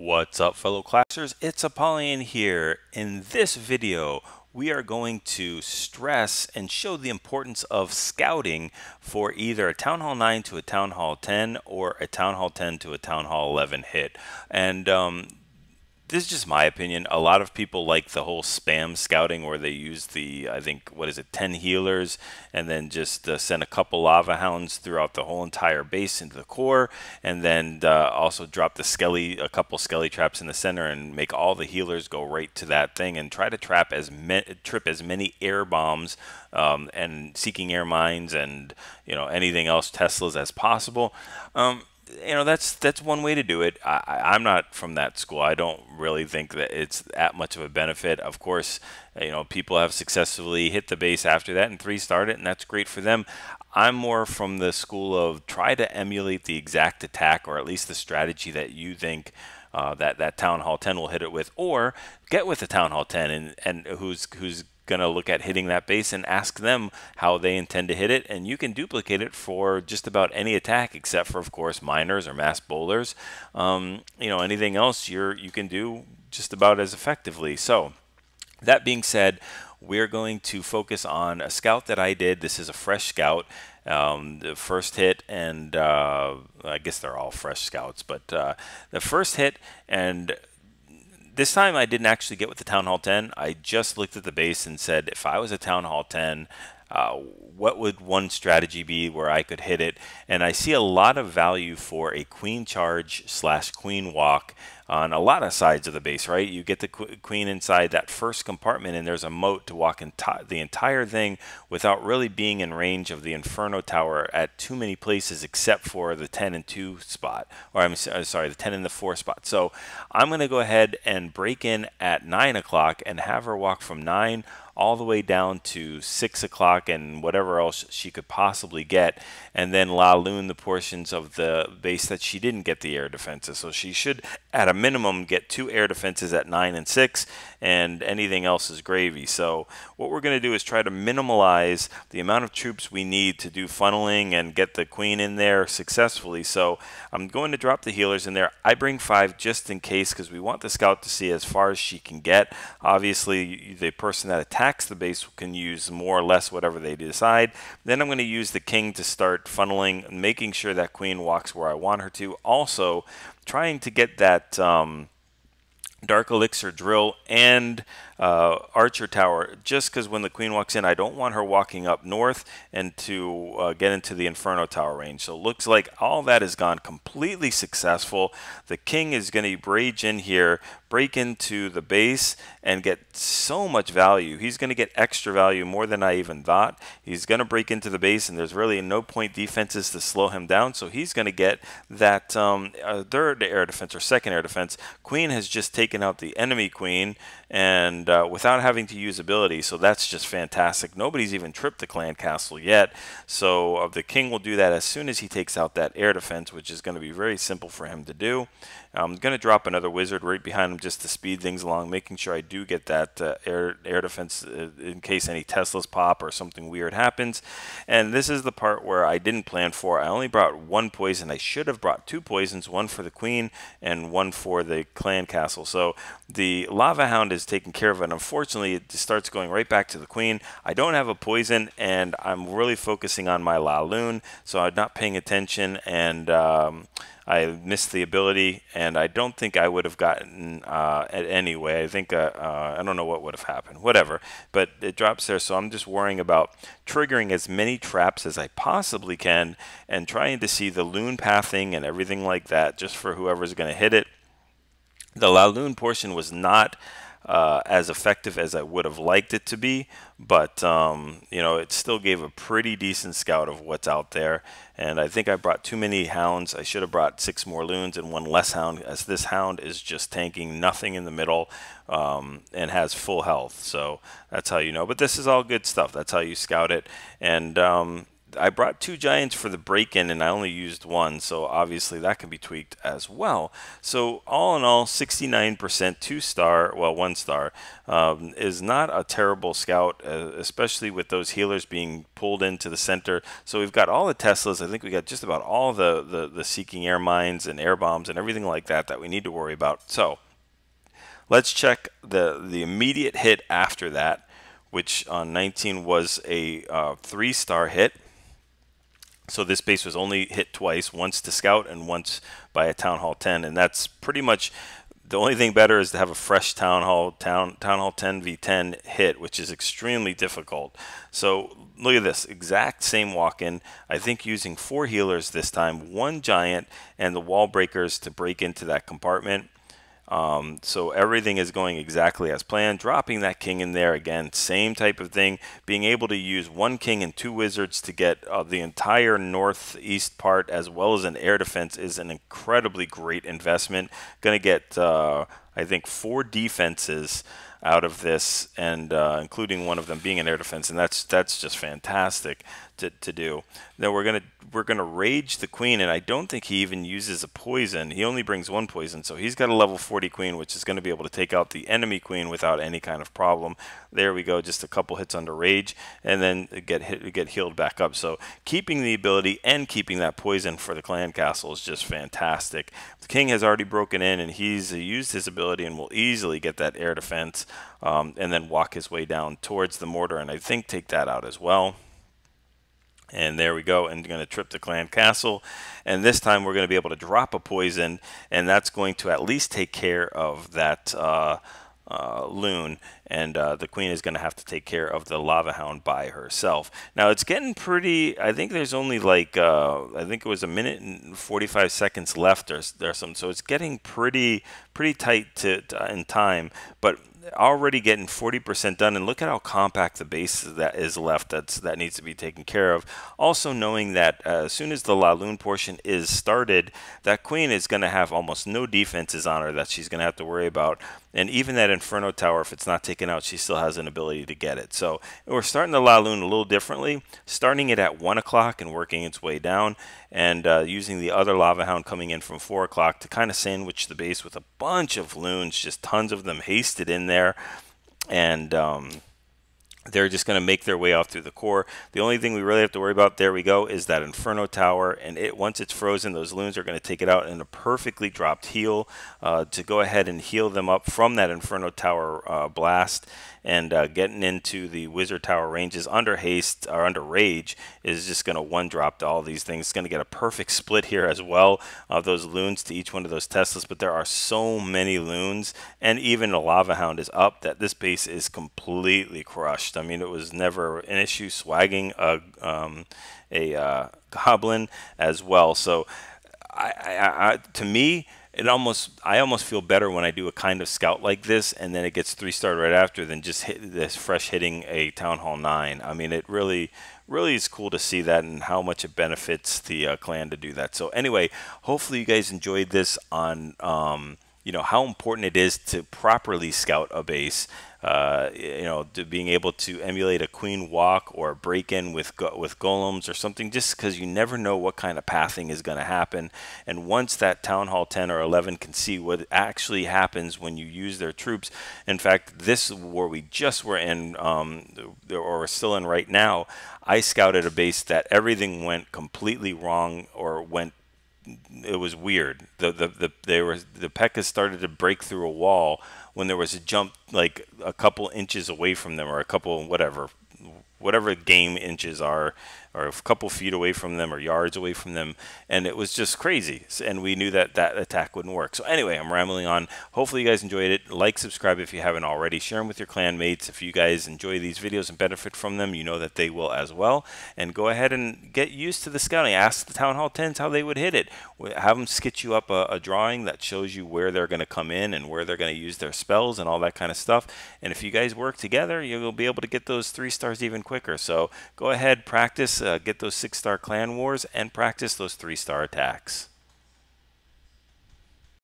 What's up, fellow classers? It's Apollyon here. In this video, we are going to stress and show the importance of scouting for either a Town Hall 9 to a Town Hall 10 or a Town Hall 10 to a Town Hall 11 hit. And this is just my opinion. A lot of people like the whole spam scouting where they use the, I think, 10 healers and then just send a couple lava hounds throughout the whole entire base into the core, and then also drop the a couple skelly traps in the center and make all the healers go right to that thing and try to trip as many air bombs and seeking air mines and anything else Teslas as possible. That's one way to do it. I'm not from that school. I don't really think that it's that much of a benefit. Of course, people have successfully hit the base after that and 3-starred it, and that's great for them. I'm more from the school of try to emulate the exact attack, or at least the strategy that you think that Town Hall 10 will hit it with, or get with the Town Hall 10 and who's going to look at hitting that base and ask them how they intend to hit it, and you can duplicate it for just about any attack except for, of course, miners or mass bowlers. Anything else you can do just about as effectively. So that being said, we're going to focus on a scout that I did. This is a fresh scout. The first hit, and I guess they're all fresh scouts, but the first hit, and this time I didn't actually get with the Town Hall 10. I just looked at the base and said, if I was a Town Hall 10, what would one strategy be where I could hit it? And I see a lot of value for a queen charge / queen walk on a lot of sides of the base, right? You get the queen inside that first compartment, and there's a moat to walk the entire thing without really being in range of the Inferno Tower at too many places except for the 10 and 2 spot, or I'm sorry, the 10 and the 4 spot. So I'm going to go ahead and break in at 9 o'clock and have her walk from 9 all the way down to 6 o'clock and whatever else she could possibly get, and then La Lune the portions of the base that she didn't get the air defenses. So she should, at a minimum, get 2 air defenses at 9 and 6, and anything else is gravy. So what we're going to do is try to minimize the amount of troops we need to do funneling and get the queen in there successfully. So I'm going to drop the healers in there. I bring 5 just in case, because we want the scout to see as far as she can get. Obviously, the person that attacks the base can use more or less whatever they decide. Then I'm going to use the king to start funneling, making sure that queen walks where I want her to. Also, trying to get that Dark Elixir drill and Archer Tower, just because when the queen walks in, I don't want her walking up north and to get into the Inferno Tower range. So it looks like all that has gone completely successful. The king is going to rage in here, break into the base, and get so much value. He's going to get extra value, more than I even thought. He's going to break into the base, and there's really no point defenses to slow him down, so he's going to get that third air defense or second air defense. Queen has just taken out the enemy queen, and without having to use ability, so that's just fantastic. Nobody's even tripped the clan castle yet, so the king will do that as soon as he takes out that air defense, which is going to be very simple for him to do. I'm going to drop another wizard right behind him just to speed things along, making sure I do get that air defense in case any Teslas pop or something weird happens. And this is the part where I didn't plan for. I only brought 1 poison. I should have brought 2 poisons, 1 for the queen and 1 for the clan castle. So the lava hound is taking care of it. Unfortunately, it starts going right back to the queen. I don't have a poison, and I'm really focusing on my La Lune, so I'm not paying attention, and I missed the ability, and I don't think I would have gotten it anyway. I think, I don't know what would have happened. Whatever. But it drops there, so I'm just worrying about triggering as many traps as I possibly can and trying to see the Lune pathing and everything like that just for whoever's going to hit it. The La Lune portion was not as effective as I would have liked it to be, but it still gave a pretty decent scout of what's out there. And I think I brought too many hounds. I should have brought 6 more loons and 1 less hound, as this hound is just tanking nothing in the middle and has full health. So that's how you know. But this is all good stuff. That's how you scout it. And I brought 2 giants for the break-in, and I only used one, so obviously that can be tweaked as well. So all in all, 69%, 2-star, well, 1-star, is not a terrible scout, especially with those healers being pulled into the center. So we've got all the Teslas. I think we got just about all the seeking air mines and air bombs and everything like that we need to worry about. So let's check the immediate hit after that, which on 19 was a 3-star hit. So this base was only hit twice, once to scout and once by a Town Hall 10, and that's pretty much the only thing better is to have a fresh Town Hall 10 v10 hit, which is extremely difficult. So look at this, exact same walk-in. I think using 4 healers this time, 1 giant, and the wall breakers to break into that compartment. So everything is going exactly as planned. Dropping that king in there again, same type of thing. Being able to use 1 king and 2 wizards to get the entire northeast part as well as an air defense is an incredibly great investment. Going to get, I think, 4 defenses out of this, and including one of them being an air defense, and that's just fantastic to do. Now we're gonna rage the queen, and I don't think he even uses a poison. He only brings 1 poison, so he's got a level 40 queen, which is going to be able to take out the enemy queen without any kind of problem. There we go, just a couple hits under rage, and then get healed back up. So keeping the ability and keeping that poison for the clan castle is just fantastic. The king has already broken in, and he's used his ability and will easily get that air defense, and then walk his way down towards the mortar, and I think take that out as well. And there we go, and going to trip the clan castle, and this time we're going to be able to drop a poison, and that's going to at least take care of that loon, and the queen is going to have to take care of the lava hound by herself. Now it's getting pretty, I think there's only like I think it was 1 minute and 45 seconds left or something, so it's getting pretty tight in time, but already getting 40% done, and look at how compact the base that is left that needs to be taken care of. Also knowing that as soon as the La Lune portion is started, that queen is going to have almost no defenses on her that she's going to have to worry about, and even that Inferno Tower, if it's not taken out, she still has an ability to get it. So we're starting the La Lune a little differently, starting it at 1 o'clock and working its way down, and using the other Lava Hound coming in from 4 o'clock to kind of sandwich the base with a bunch of loons, just tons of them hasted in there, and they're just going to make their way out through the core. The only thing we really have to worry about, there we go, is that Inferno Tower, and once it's frozen, those loons are going to take it out in a perfectly dropped heal to go ahead and heal them up from that Inferno Tower blast, and getting into the Wizard Tower ranges under haste or under rage is just going to 1-drop to all these things. It's going to get a perfect split here as well of those loons to each one of those Teslas, but there are so many loons, and even a Lava Hound is up, that this base is completely crushed. I mean, it was never an issue swagging a goblin as well. So to me, I almost feel better when I do a kind of scout like this, and then it gets 3-star right after, than just hit this fresh hitting a Town Hall 9. I mean, it really is cool to see that, and how much it benefits the clan to do that. So anyway, hopefully you guys enjoyed this on you know, how important it is to properly scout a base. You know, to being able to emulate a queen walk or break in with golems or something, just because you never know what kind of pathing is going to happen. And once that Town Hall 10 or 11 can see what actually happens when you use their troops. In fact, this war we just were in, or are still in right now, I scouted a base that everything went completely wrong, or it was weird. The P.E.K.K.A.s started to break through a wall when there was a jump like a couple inches away from them, or a couple whatever game inches are, or a couple feet away from them, or yards away from them, and it was just crazy. And we knew that that attack wouldn't work. So anyway, I'm rambling on. Hopefully you guys enjoyed it. Like, subscribe if you haven't already. Share them with your clan mates. If you guys enjoy these videos and benefit from them, you know that they will as well. And go ahead and get used to the scouting. Ask the Town Hall 10s how they would hit it. Have them sketch you up a drawing that shows you where they're going to come in and where they're going to use their spells and all that kind of stuff. And if you guys work together, you'll be able to get those 3 stars even quicker. So go ahead, practice, get those 6-star clan wars, and practice those 3-star attacks.